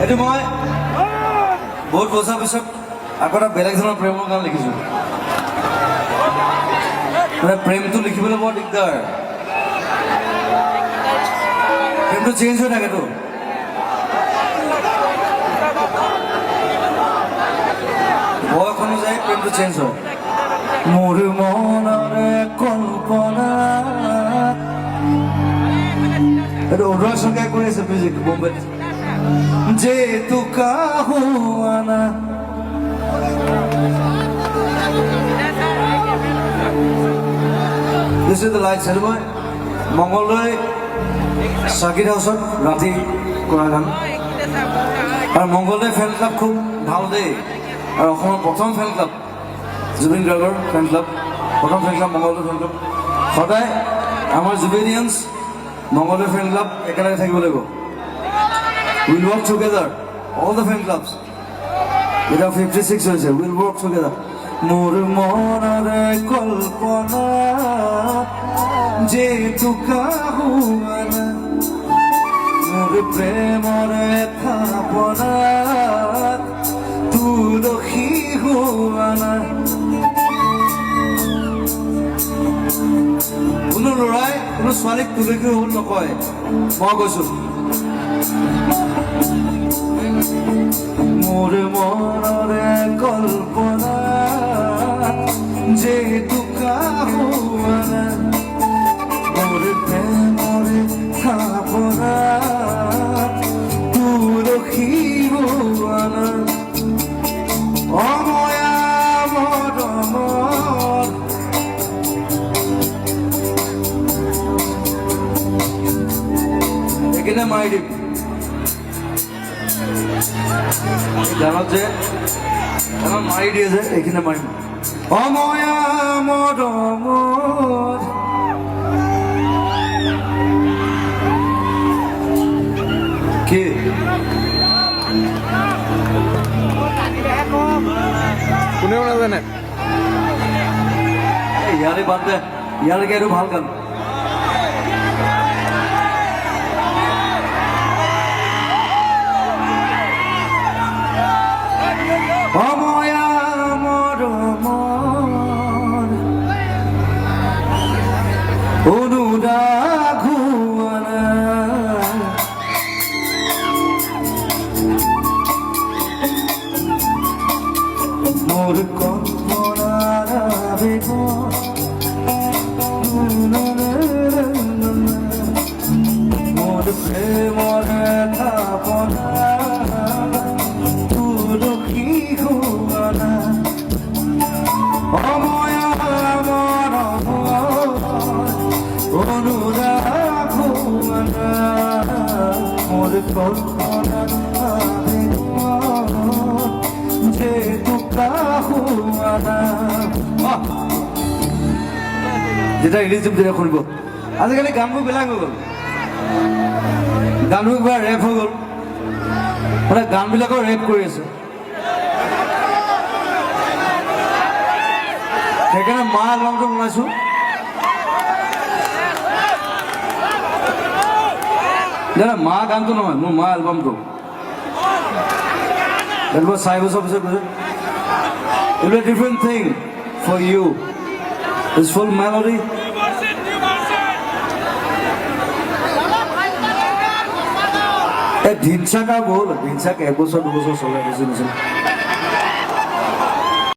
এইটো মই বহুত বছৰ পিছত আকৌ এটা বেলেগ ধৰণৰ প্ৰেমৰ গান লিখিছোঁ। মানে প্ৰেমটো লিখিবলৈ বৰ দিগদাৰ, প্ৰেমটো চেঞ্জ হৈ থাকেতো। বয়স অনুযায়ী প্ৰেমটো চেঞ্জ হয়। মোৰ মনৰে কল্পনা, এইটো অনুৰাগ শংকৰে কৰি আছে মিউজিক বোম্বেত। যে তুকা হুৱানা, This is the light set মই মংগলদৈ চাকিত হাউচত ৰাতি কৰা গান। আৰু মংগলদৈ ফেন ক্লাব খুব ভাল দেই, আৰু অসমৰ প্ৰথম ফেন ক্লাব জুবিন গাৰ্গৰ ফেন ক্লাব, প্ৰথম fan club Mangaldoi fan club. সদায় আমাৰ জুবিনিয়ানছ মংগলদৈ ফেন ক্লাব একেলগে থাকিব লাগিব। Will work together, all the fan clubs. এতিয়া 56 হৈছে, উইল ৱৰ্ক টুগেদাৰ। মোৰ মনৰে কল্পনা, যে তুকা হুৱানা, মোৰ প্ৰেমৰে থাপনা, তুলসী হুৱানা। কোনো ল'ৰাই কোনো ছোৱালীক তুলসী হ'ল নকয়, মই কৈছো। মোৰ মনৰে কল্পনা, যে তুকা হুৱানা, মোৰ প্ৰেমৰে থাপনা, তুলসী হুৱানা। অময়া মৰমৰ এইকেইটা মাৰি দিম গানত যে গানত মাৰি দিয়ে যে, এইখিনি মাৰিম। অময়া মৰমৰ কি কোনেও নাজানে। ইয়াৰে বাদ দে, ইয়ালৈকে আৰু ভাল গান। অময়া মৰমৰ অনুৰাগ হুৱানা, মোৰ কল্পনাৰ আবেগ, মোৰ প্ৰেমৰে থাপনা, তুলসী হুৱানা। অময়া মৰমৰ অনুৰাগ হুৱানা, মোৰ কল্পনাৰ আবেগ, যে তুকা হুৱানা। যেতিয়া ৰিলিজ দিম তেতিয়া শুনিব। আজিকালি গানবোৰ বেলেগ হৈ গ'ল, গানবোৰ কিবা ৰেপ হৈ গ'ল, মানে গানবিলাকৰ ৰেপ কৰি আছে। সেইকাৰণে মা এলবামটো বনাইছো। দাদা মা গানটো নহয়, মোৰ মা এলবামটো। That was 5 years of it. It was a different thing for you. It's full melody. ढिंचा का बोल, ढिंचा के 1 বছর 2 বছর চলে গেছে।